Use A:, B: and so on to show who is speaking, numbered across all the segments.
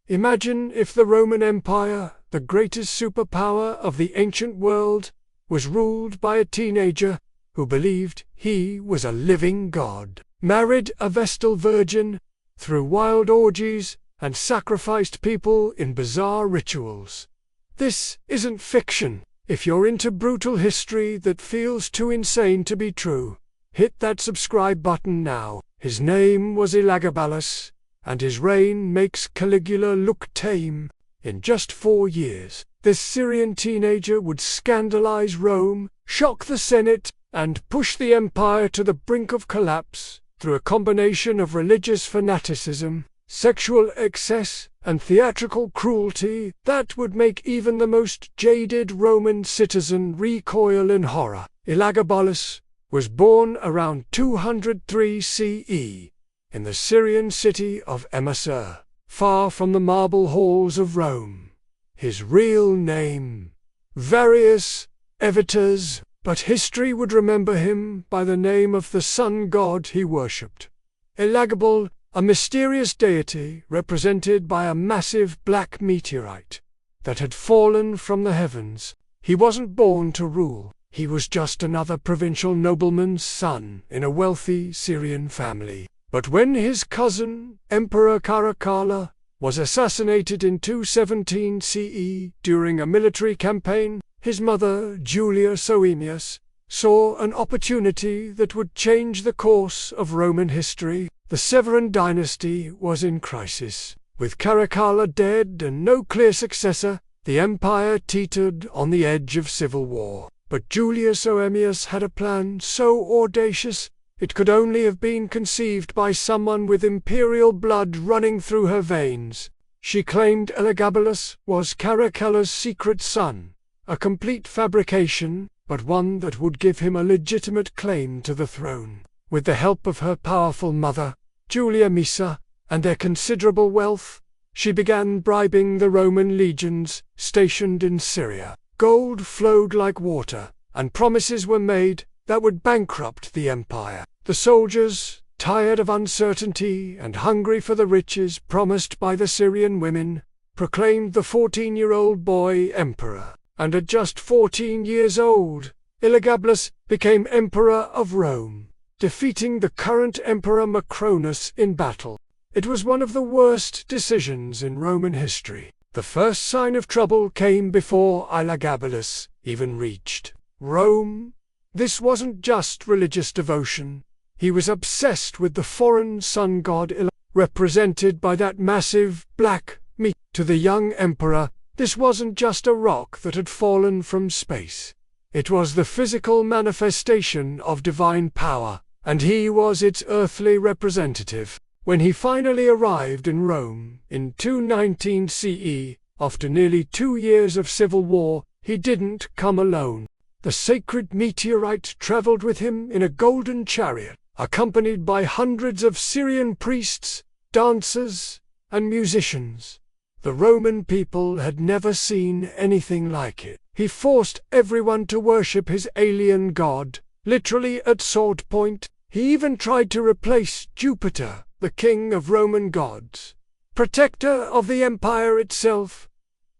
A: Imagine if the Roman Empire, the greatest superpower of the ancient world, was ruled by a teenager who believed he was a living god, married a Vestal Virgin, threw wild orgies, and sacrificed people in bizarre rituals. This isn't fiction. If you're into brutal history that feels too insane to be true, hit that subscribe button now. His name was Elagabalus, and his reign makes Caligula look tame. In just 4 years, this Syrian teenager would scandalize Rome, shock the Senate, and push the empire to the brink of collapse through a combination of religious fanaticism, sexual excess, and theatrical cruelty that would make even the most jaded Roman citizen recoil in horror. Elagabalus was born around 203 CE in the Syrian city of Emesa, far from the marble halls of Rome. His real name, Varius Evitas, but history would remember him by the name of the sun god he worshipped. Elagabal, a mysterious deity represented by a massive black meteorite that had fallen from the heavens. He wasn't born to rule. He was just another provincial nobleman's son in a wealthy Syrian family. But when his cousin, Emperor Caracalla, was assassinated in 217 CE during a military campaign, his mother, Julia Soaemias, saw an opportunity that would change the course of Roman history. The Severan dynasty was in crisis. With Caracalla dead and no clear successor, the empire teetered on the edge of civil war. But Julia Soaemias had a plan so audacious it could only have been conceived by someone with imperial blood running through her veins. She claimed Elagabalus was Caracalla's secret son, a complete fabrication, but one that would give him a legitimate claim to the throne. With the help of her powerful mother, Julia Misa, and their considerable wealth, she began bribing the Roman legions stationed in Syria. Gold flowed like water, and promises were made that would bankrupt the empire. The soldiers, tired of uncertainty and hungry for the riches promised by the Syrian women, proclaimed the 14-year-old boy emperor. And at just 14 years old, Elagabalus became emperor of Rome, defeating the current emperor Macronus in battle. It was one of the worst decisions in Roman history. The first sign of trouble came before Elagabalus even reached Rome. This wasn't just religious devotion. He was obsessed with the foreign sun god represented by that massive black meat. To the young emperor, this wasn't just a rock that had fallen from space. It was the physical manifestation of divine power, and he was its earthly representative. When he finally arrived in Rome in 219 CE, after nearly 2 years of civil war, he didn't come alone. The sacred meteorite traveled with him in a golden chariot, accompanied by hundreds of Syrian priests, dancers, and musicians. The Roman people had never seen anything like it. He forced everyone to worship his alien god, literally at sword point. He even tried to replace Jupiter, the king of Roman gods, protector of the empire itself,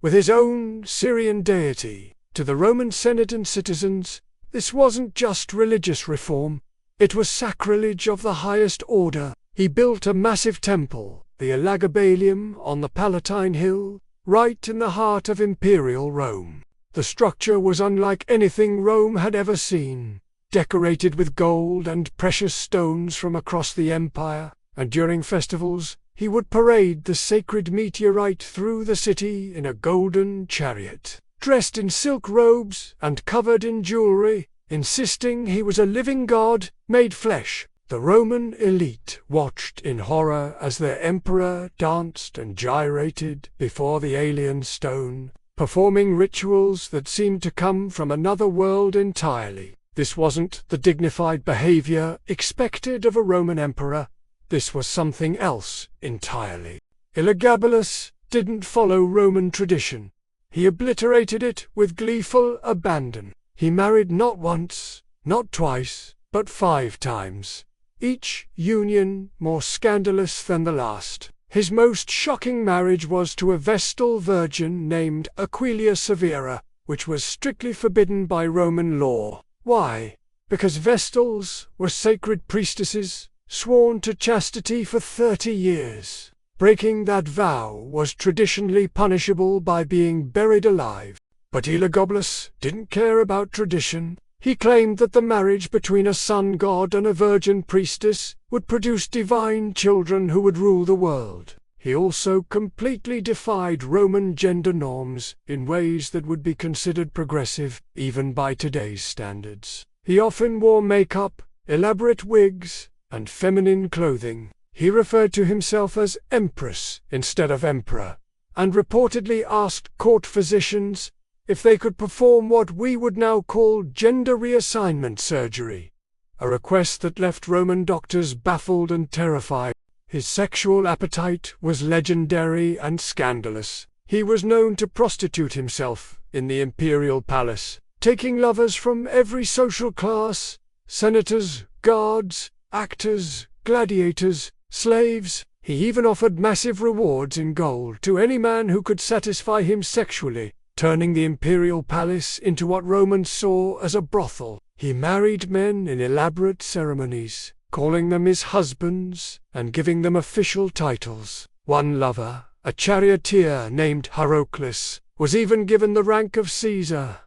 A: with his own Syrian deity. To the Roman Senate and citizens, this wasn't just religious reform, it was sacrilege of the highest order. He built a massive temple, the Elagabalium, on the Palatine Hill, right in the heart of imperial Rome. The structure was unlike anything Rome had ever seen, decorated with gold and precious stones from across the empire, and during festivals, he would parade the sacred meteorite through the city in a golden chariot, dressed in silk robes and covered in jewelry, insisting he was a living god made flesh. The Roman elite watched in horror as their emperor danced and gyrated before the alien stone, performing rituals that seemed to come from another world entirely. This wasn't the dignified behavior expected of a Roman emperor. This was something else entirely. Elagabalus didn't follow Roman tradition. He obliterated it with gleeful abandon. He married not once, not twice, but 5 times, each union more scandalous than the last. His most shocking marriage was to a Vestal Virgin named Aquilia Severa, which was strictly forbidden by Roman law. Why? Because Vestals were sacred priestesses, sworn to chastity for 30 years. Breaking that vow was traditionally punishable by being buried alive. But Elagabalus didn't care about tradition. He claimed that the marriage between a sun god and a virgin priestess would produce divine children who would rule the world. He also completely defied Roman gender norms in ways that would be considered progressive even by today's standards. He often wore makeup, elaborate wigs, and feminine clothing. He referred to himself as Empress instead of Emperor, and reportedly asked court physicians if they could perform what we would now call gender reassignment surgery, a request that left Roman doctors baffled and terrified. His sexual appetite was legendary and scandalous. He was known to prostitute himself in the imperial palace, taking lovers from every social class: senators, guards, actors, gladiators, slaves. He even offered massive rewards in gold to any man who could satisfy him sexually, turning the imperial palace into what Romans saw as a brothel. He married men in elaborate ceremonies, calling them his husbands and giving them official titles. One lover, a charioteer named Heracles, was even given the rank of Caesar,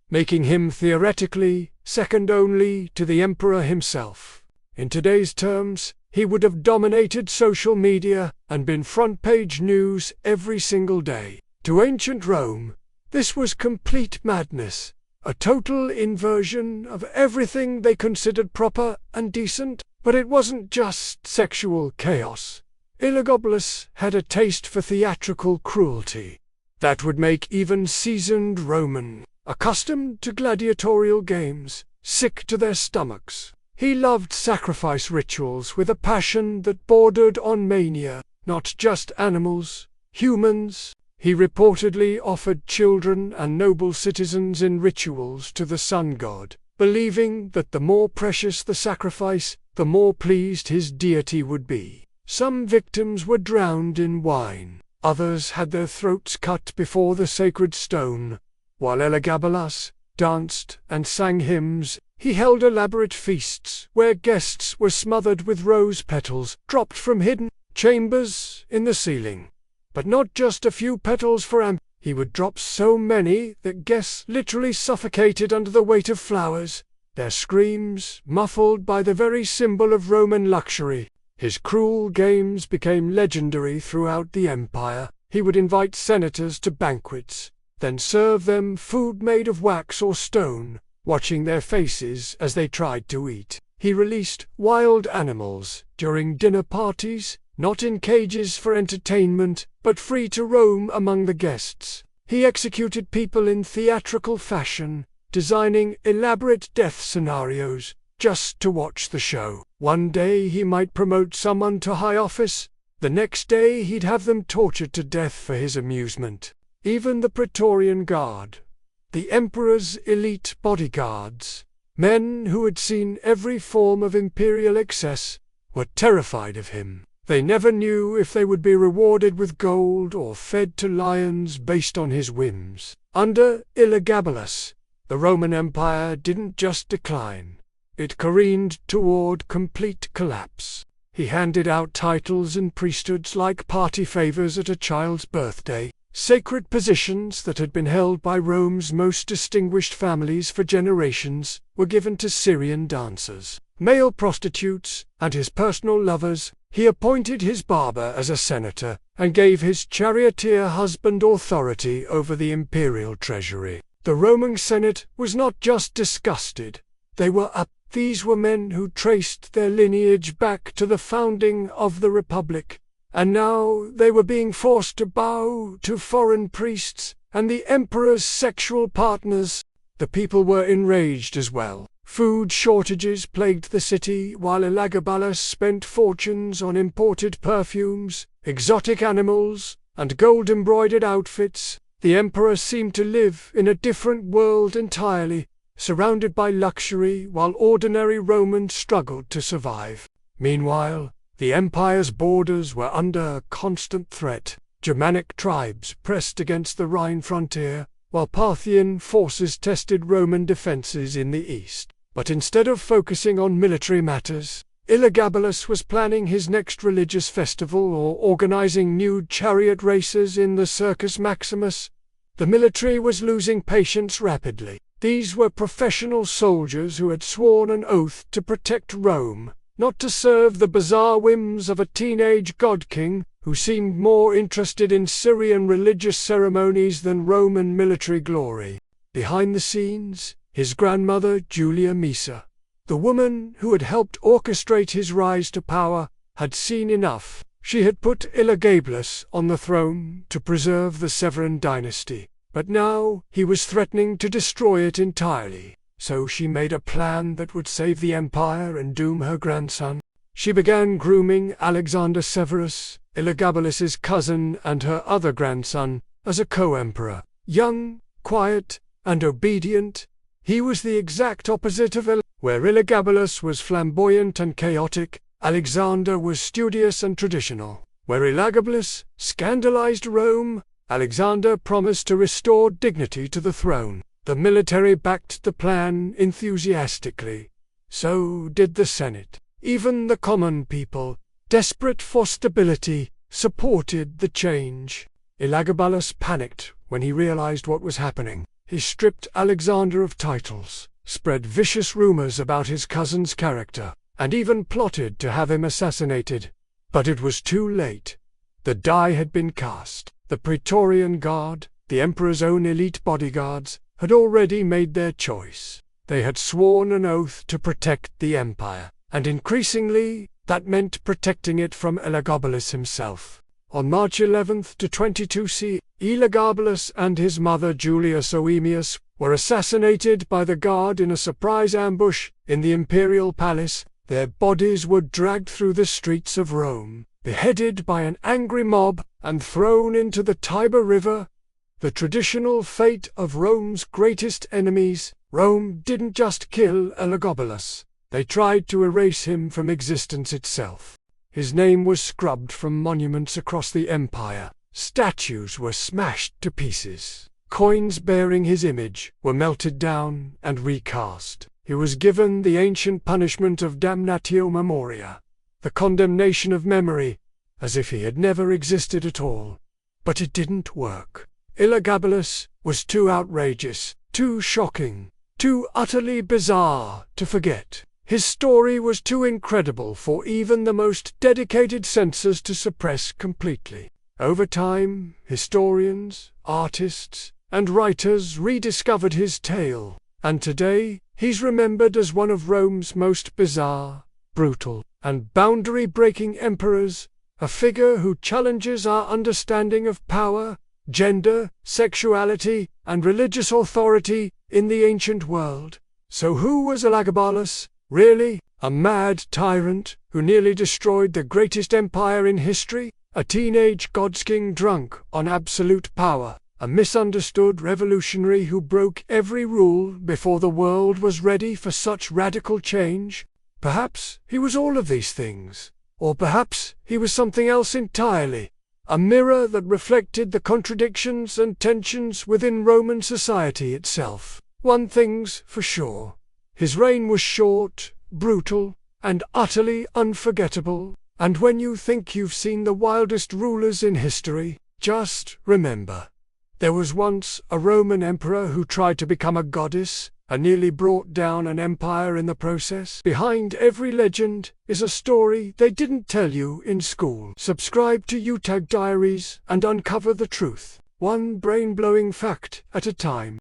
A: making him theoretically second only to the emperor himself. In today's terms, he would have dominated social media and been front-page news every single day. To ancient Rome, this was complete madness, a total inversion of everything they considered proper and decent. But it wasn't just sexual chaos. Elagabalus had a taste for theatrical cruelty that would make even seasoned Roman, accustomed to gladiatorial games, sick to their stomachs. He loved sacrifice rituals with a passion that bordered on mania. Not just animals, humans. He reportedly offered children and noble citizens in rituals to the sun god, believing that the more precious the sacrifice, the more pleased his deity would be. Some victims were drowned in wine. Others had their throats cut before the sacred stone. While Elagabalus danced and sang hymns, he held elaborate feasts where guests were smothered with rose petals dropped from hidden chambers in the ceiling. But not just a few petals for amp. He would drop so many that guests literally suffocated under the weight of flowers, their screams muffled by the very symbol of Roman luxury. His cruel games became legendary throughout the empire. He would invite senators to banquets, then serve them food made of wax or stone, watching their faces as they tried to eat. He released wild animals during dinner parties, not in cages for entertainment, but free to roam among the guests. He executed people in theatrical fashion, designing elaborate death scenarios just to watch the show. One day he might promote someone to high office, the next day he'd have them tortured to death for his amusement. Even the Praetorian Guard, the emperor's elite bodyguards, men who had seen every form of imperial excess, were terrified of him. They never knew if they would be rewarded with gold or fed to lions based on his whims. Under Elagabalus, the Roman Empire didn't just decline. It careened toward complete collapse. He handed out titles and priesthoods like party favors at a child's birthday. Sacred positions that had been held by Rome's most distinguished families for generations were given to Syrian dancers, male prostitutes, and his personal lovers. He appointed his barber as a senator and gave his charioteer husband authority over the imperial treasury. The Roman Senate was not just disgusted, they were up. These were men who traced their lineage back to the founding of the Republic, and now they were being forced to bow to foreign priests and the emperor's sexual partners. The people were enraged as well. Food shortages plagued the city, while Elagabalus spent fortunes on imported perfumes, exotic animals, and gold-embroidered outfits. The emperor seemed to live in a different world entirely, surrounded by luxury while ordinary Romans struggled to survive. Meanwhile, The empire's borders were under constant threat. Germanic tribes pressed against the Rhine frontier, while Parthian forces tested Roman defences in the east. But instead of focusing on military matters, Elagabalus was planning his next religious festival or organizing new chariot races in the Circus Maximus. The military was losing patience rapidly. These were professional soldiers who had sworn an oath to protect Rome, not to serve the bizarre whims of a teenage god-king who seemed more interested in Syrian religious ceremonies than Roman military glory. Behind the scenes, his grandmother Julia Misa, the woman who had helped orchestrate his rise to power, had seen enough. She had put Elagabalus on the throne to preserve the Severan dynasty, but now he was threatening to destroy it entirely. So she made a plan that would save the empire and doom her grandson. She began grooming Alexander Severus, Elagabalus's cousin and her other grandson, as a co-emperor. Young, quiet, and obedient, he was the exact opposite of Where Elagabalus was flamboyant and chaotic, Alexander was studious and traditional. Where Elagabalus scandalized Rome, Alexander promised to restore dignity to the throne. The military backed the plan enthusiastically. So did the Senate. Even the common people, desperate for stability, supported the change. Elagabalus panicked when he realized what was happening. He stripped Alexander of titles, spread vicious rumors about his cousin's character, and even plotted to have him assassinated. But it was too late. The die had been cast. The Praetorian Guard, the emperor's own elite bodyguards, had already made their choice. They had sworn an oath to protect the empire, and increasingly that meant protecting it from Elagabalus himself. On March 11th to 22 CE, Elagabalus and his mother Julius Oemius were assassinated by the Guard in a surprise ambush in the imperial palace. Their bodies were dragged through the streets of Rome, beheaded by an angry mob, and thrown into the Tiber River. The traditional fate of Rome's greatest enemies. Rome didn't just kill Elagabalus. They tried to erase him from existence itself. His name was scrubbed from monuments across the empire. Statues were smashed to pieces. Coins bearing his image were melted down and recast. He was given the ancient punishment of damnatio memoria, the condemnation of memory, as if he had never existed at all. But it didn't work. Elagabalus was too outrageous, too shocking, too utterly bizarre to forget. His story was too incredible for even the most dedicated censors to suppress completely. Over time, historians, artists, and writers rediscovered his tale, and today he's remembered as one of Rome's most bizarre, brutal, and boundary-breaking emperors, a figure who challenges our understanding of power, gender, sexuality, and religious authority in the ancient world. So who was Elagabalus, really? A mad tyrant who nearly destroyed the greatest empire in history? A teenage godsking drunk on absolute power? A misunderstood revolutionary who broke every rule before the world was ready for such radical change? Perhaps he was all of these things. Or perhaps he was something else entirely. A mirror that reflected the contradictions and tensions within Roman society itself. One thing's for sure. His reign was short, brutal, and utterly unforgettable. And when you think you've seen the wildest rulers in history, just remember. There was once a Roman emperor who tried to become a goddess, and nearly brought down an empire in the process. Behind every legend is a story they didn't tell you in school. Subscribe to Utak Diaries and uncover the truth, one brain-blowing fact at a time.